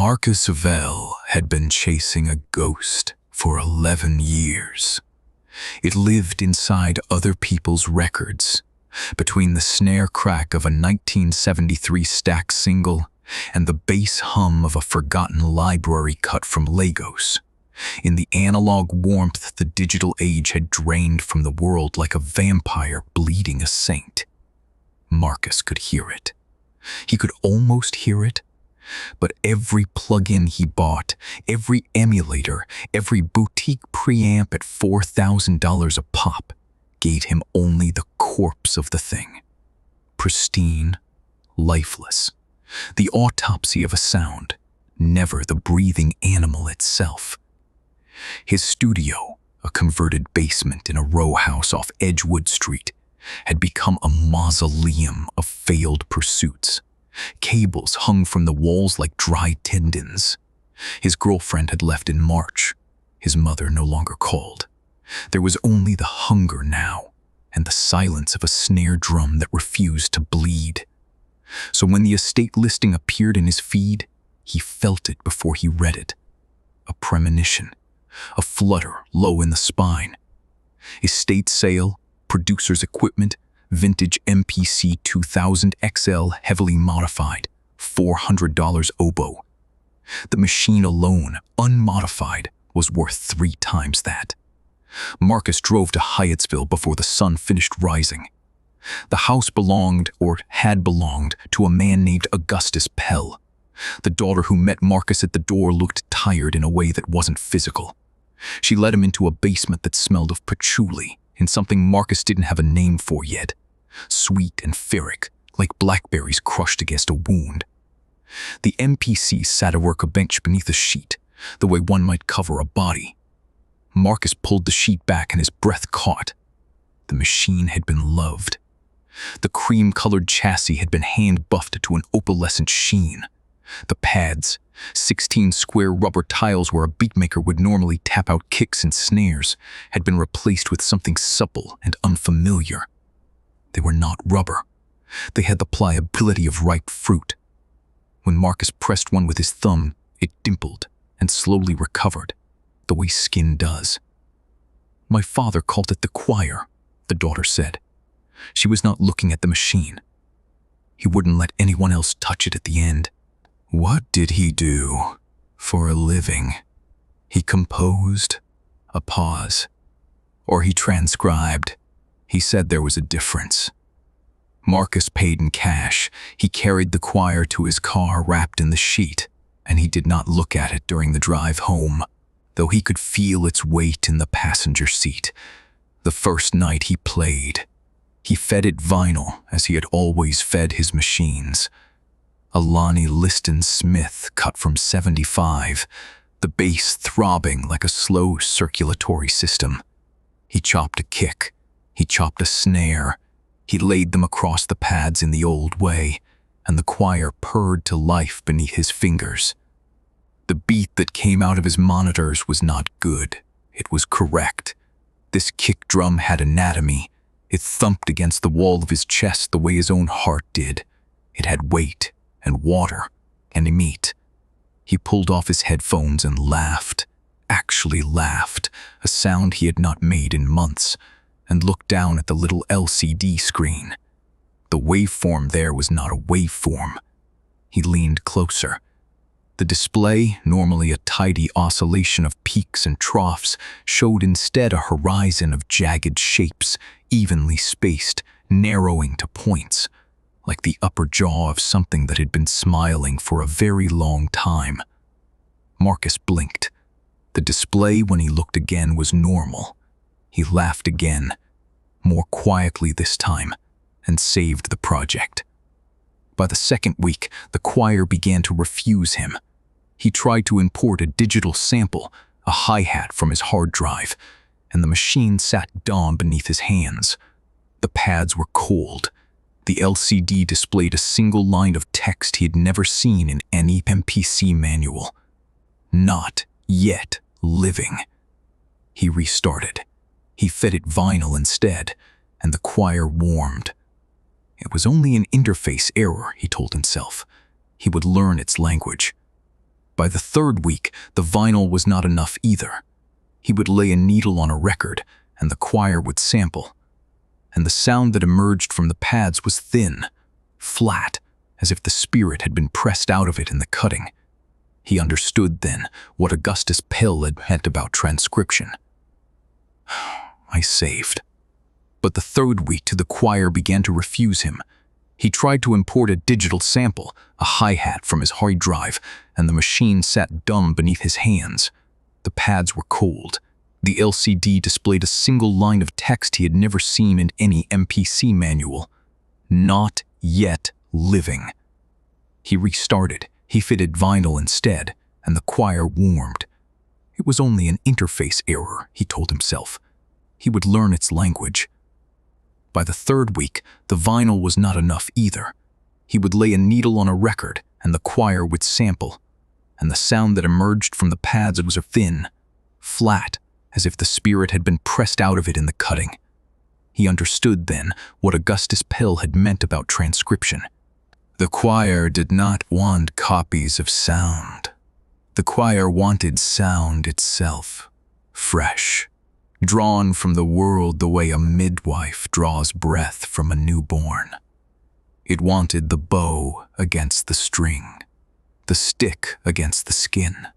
Marcus Vell had been chasing a ghost for 11 years. It lived inside other people's records, between the snare crack of a 1973 Stax single and the bass hum of a forgotten library cut from Lagos. In the analog warmth the digital age had drained from the world like a vampire bleeding a saint. Marcus could hear it. He could almost hear it. But every plug-in he bought, every emulator, every boutique preamp at $4,000 a pop, gave him only the corpse of the thing. Pristine, lifeless. The autopsy of a sound, never the breathing animal itself. His studio, a converted basement in a row house off Edgewood Street, had become a mausoleum of failed pursuits. Cables hung from the walls like dry tendons. His girlfriend had left in March. His mother no longer called. There was only the hunger now, and the silence of a snare drum that refused to bleed. So when the estate listing appeared in his feed, he felt it before he read it. A premonition, a flutter low in the spine. Estate sale, producer's equipment, vintage MPC 2000 XL heavily modified, $400 oboe. The machine alone, unmodified, was worth 3 times that. Marcus drove to Hyattsville before the sun finished rising. The house belonged, or had belonged, to a man named Augustus Pell. The daughter who met Marcus at the door looked tired in a way that wasn't physical. She led him into a basement that smelled of patchouli, and something Marcus didn't have a name for yet. Sweet and ferric, like blackberries crushed against a wound. The MPC sat at work a bench beneath a sheet, the way one might cover a body. Marcus pulled the sheet back and his breath caught. The machine had been loved. The cream-colored chassis had been hand-buffed to an opalescent sheen. The pads, 16 square rubber tiles where a beatmaker would normally tap out kicks and snares, had been replaced with something supple and unfamiliar. They were not rubber. They had the pliability of ripe fruit. When Marcus pressed one with his thumb, it dimpled and slowly recovered, the way skin does. My father called it the choir, the daughter said. She was not looking at the machine. He wouldn't let anyone else touch it at the end. What did he do for a living? He composed, a pause, or he transcribed. He said there was a difference. Marcus paid in cash. He carried the choir to his car wrapped in the sheet, and he did not look at it during the drive home, though he could feel its weight in the passenger seat. The first night he played, he fed it vinyl as he had always fed his machines. A Lonnie Liston Smith cut from 75, the bass throbbing like a slow circulatory system. He chopped a kick. He chopped a snare. He laid them across the pads in the old way, and the choir purred to life beneath his fingers. The beat that came out of his monitors was not good. It was correct. This kick drum had anatomy. It thumped against the wall of his chest the way his own heart did. It had weight and water and meat. He pulled off his headphones and laughed, actually laughed, a sound he had not made in months, and looked down at the little LCD screen. The waveform there was not a waveform. He leaned closer. The display, normally a tidy oscillation of peaks and troughs, showed instead a horizon of jagged shapes, evenly spaced, narrowing to points, like the upper jaw of something that had been smiling for a very long time. Marcus blinked. The display, when he looked again, was normal. He laughed again, more quietly this time, and saved the project. By the second week, the choir began to refuse him. He tried to import a digital sample, a hi-hat from his hard drive, and the machine sat dumb beneath his hands. The pads were cold. The LCD displayed a single line of text he had never seen in any MPC manual. Not yet living. He restarted. He fed it vinyl instead, and the choir warmed. It was only an interface error, he told himself. He would learn its language. By the third week, the vinyl was not enough either. He would lay a needle on a record, and the choir would sample. And the sound that emerged from the pads was thin, flat, as if the spirit had been pressed out of it in the cutting. He understood then what Augustus Pell had meant about transcription. I saved. But the third week, the choir began to refuse him. He tried to import a digital sample, a hi-hat from his hard drive, and the machine sat dumb beneath his hands. The pads were cold. The LCD displayed a single line of text he had never seen in any MPC manual. Not yet living. He restarted. He fitted vinyl instead, and the choir warmed. It was only an interface error, he told himself. He would learn its language. By the third week, the vinyl was not enough either. He would lay a needle on a record, and the choir would sample. And the sound that emerged from the pads was thin, flat, as if the spirit had been pressed out of it in the cutting. He understood then what Augustus Pell had meant about transcription. The choir did not want copies of sound. The choir wanted sound itself, fresh, drawn from the world the way a midwife draws breath from a newborn. It wanted the bow against the string, the stick against the skin,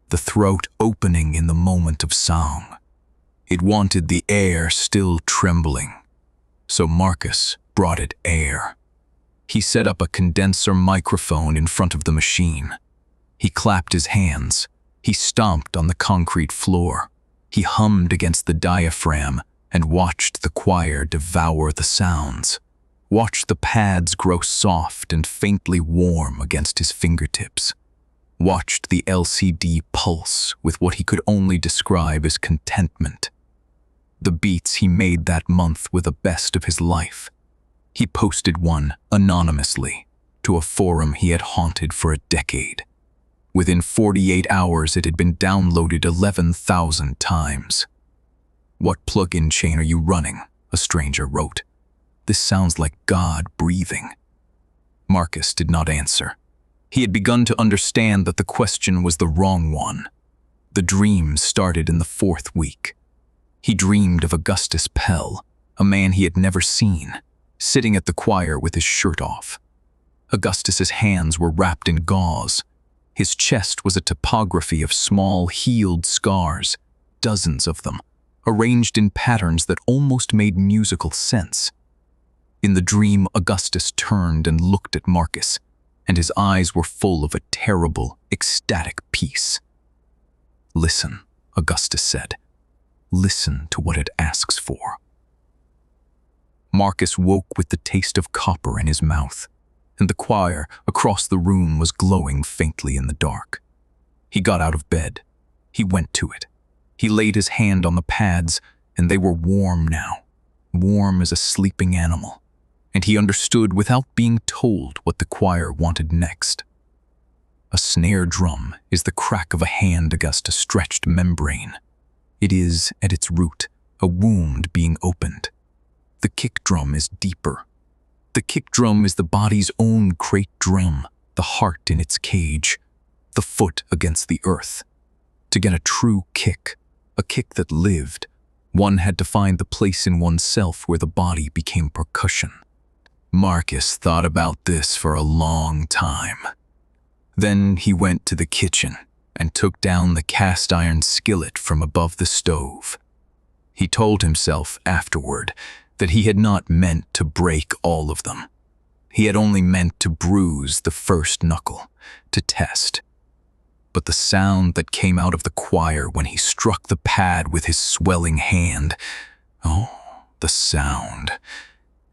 the throat opening in the moment of song. It wanted the air still trembling. So Marcus brought it air. He set up a condenser microphone in front of the machine. He clapped his hands. He stomped on the concrete floor. He hummed against the diaphragm and watched the choir devour the sounds. Watched the pads grow soft and faintly warm against his fingertips. Watched the LCD pulse with what he could only describe as contentment. The beats he made that month were the best of his life. He posted one, anonymously, to a forum he had haunted for a decade. Within 48 hours, it had been downloaded 11,000 times. "What plug-in chain are you running?" a stranger wrote. "This sounds like God breathing." Marcus did not answer. He had begun to understand that the question was the wrong one. The dream started in the fourth week. He dreamed of Augustus Pell, a man he had never seen, sitting at the choir with his shirt off. Augustus's hands were wrapped in gauze. His chest was a topography of small, healed scars, dozens of them, arranged in patterns that almost made musical sense. In the dream, Augustus turned and looked at Marcus, and his eyes were full of a terrible, ecstatic peace. "Listen," Augustus said. "Listen to what it asks for." Marcus woke with the taste of copper in his mouth, and the choir across the room was glowing faintly in the dark. He got out of bed. He went to it. He laid his hand on the pads, and they were warm now, warm as a sleeping animal, and he understood without being told what the choir wanted next. A snare drum is the crack of a hand against a stretched membrane. It is, at its root, a wound being opened. The kick drum is deeper. The kick drum is the body's own crate drum, the heart in its cage, the foot against the earth. To get a true kick, a kick that lived, one had to find the place in oneself where the body became percussion. Marcus thought about this for a long time. Then he went to the kitchen and took down the cast iron skillet from above the stove. He told himself afterward that he had not meant to break all of them. He had only meant to bruise the first knuckle, to test. But the sound that came out of the choir when he struck the pad with his swelling hand, oh, the sound.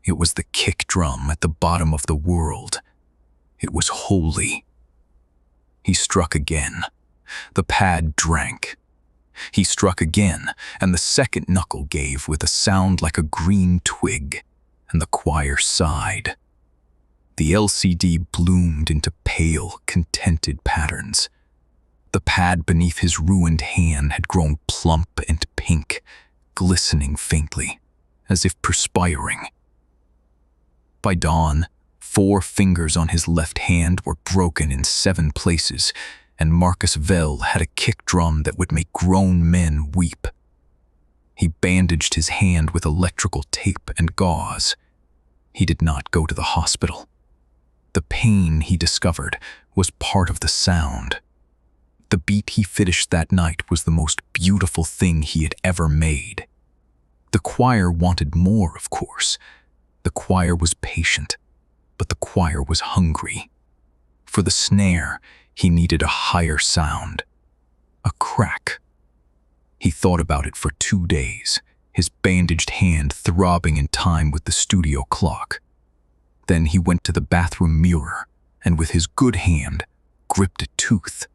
It was the kick drum at the bottom of the world. It was holy. He struck again. The pad drank. He struck again, and the second knuckle gave with a sound like a green twig, and the choir sighed. The LCD bloomed into pale, contented patterns. The pad beneath his ruined hand had grown plump and pink, glistening faintly, as if perspiring. By dawn, 4 fingers on his left hand were broken in 7 places, and Marcusville had a kick drum that would make grown men weep. He bandaged his hand with electrical tape and gauze. He did not go to the hospital. The pain, he discovered, was part of the sound. The beat he finished that night was the most beautiful thing he had ever made. The choir wanted more, of course. The choir was patient, but the choir was hungry. For the snare, he needed a higher sound. A crack. He thought about it for 2 days, his bandaged hand throbbing in time with the studio clock. Then he went to the bathroom mirror and with his good hand gripped a tooth.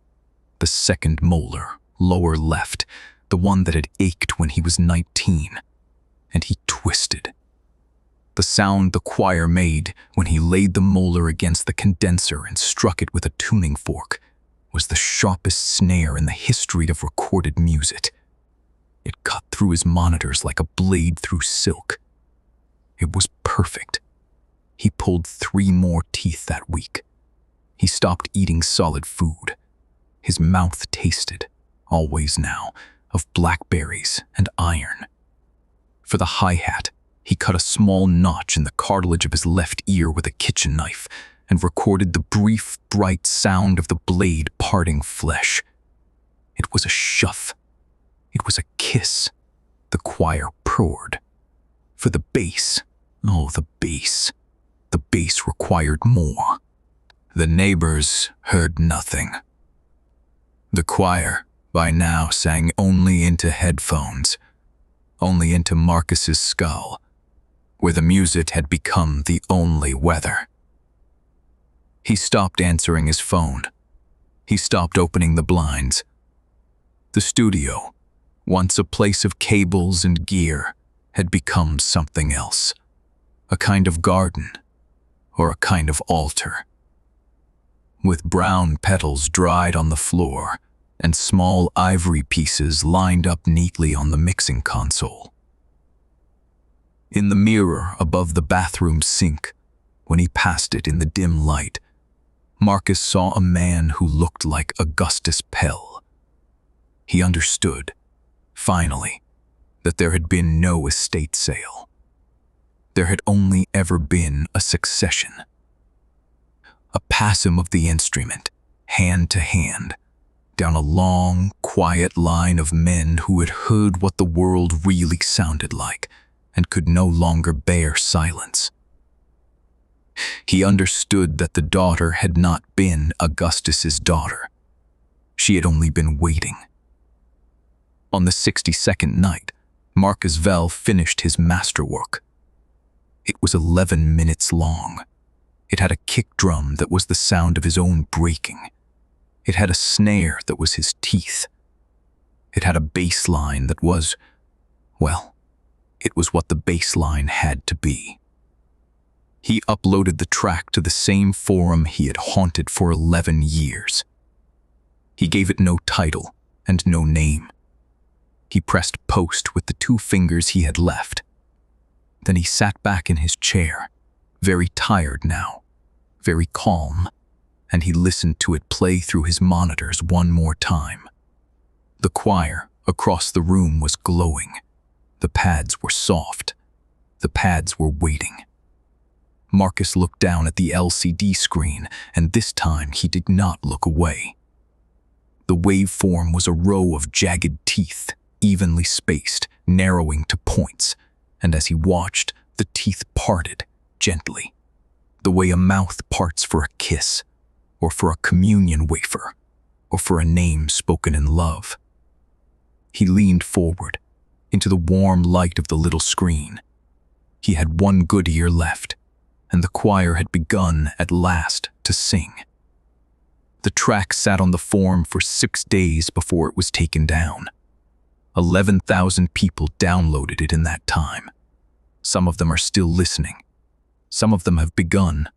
The second molar, lower left, the one that had ached when he was 19, and he twisted. The sound the choir made when he laid the molar against the condenser and struck it with a tuning fork was the sharpest snare in the history of recorded music. It cut through his monitors like a blade through silk. It was perfect. He pulled 3 more teeth that week. He stopped eating solid food. His mouth tasted, always now, of blackberries and iron. For the hi-hat, he cut a small notch in the cartilage of his left ear with a kitchen knife and recorded the brief, bright sound of the blade parting flesh. It was a shove. It was a kiss. The choir purred. For the bass, oh, the bass. The bass required more. The neighbors heard nothing. The choir, by now, sang only into headphones, only into Marcus's skull, where the music had become the only weather. He stopped answering his phone. He stopped opening the blinds. The studio, once a place of cables and gear, had become something else. A kind of garden, or a kind of altar. With brown petals dried on the floor and small ivory pieces lined up neatly on the mixing console. In the mirror above the bathroom sink, when he passed it in the dim light, Marcus saw a man who looked like Augustus Pell. He understood, finally, that there had been no estate sale. There had only ever been a succession. A passing of the instrument, hand to hand, down a long, quiet line of men who had heard what the world really sounded like and could no longer bear silence. He understood that the daughter had not been Augustus's daughter. She had only been waiting. On the 62nd night, Marcusville finished his masterwork. It was 11 minutes long. It had a kick drum that was the sound of his own breaking. It had a snare that was his teeth. It had a bass line that was, well, it was what the bass line had to be. He uploaded the track to the same forum he had haunted for 11 years. He gave it no title and no name. He pressed post with the 2 fingers he had left. Then he sat back in his chair, very tired now, very calm, and he listened to it play through his monitors one more time. The choir across the room was glowing. The pads were soft. The pads were waiting. Marcus looked down at the LCD screen, and this time he did not look away. The waveform was a row of jagged teeth, evenly spaced, narrowing to points, and as he watched, the teeth parted gently, the way a mouth parts for a kiss, or for a communion wafer, or for a name spoken in love. He leaned forward, into the warm light of the little screen. He had one good ear left, and the choir had begun at last to sing. The track sat on the form for 6 days before it was taken down. 11,000 people downloaded it in that time. Some of them are still listening. Some of them have begun,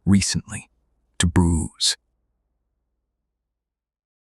recently, to bruise.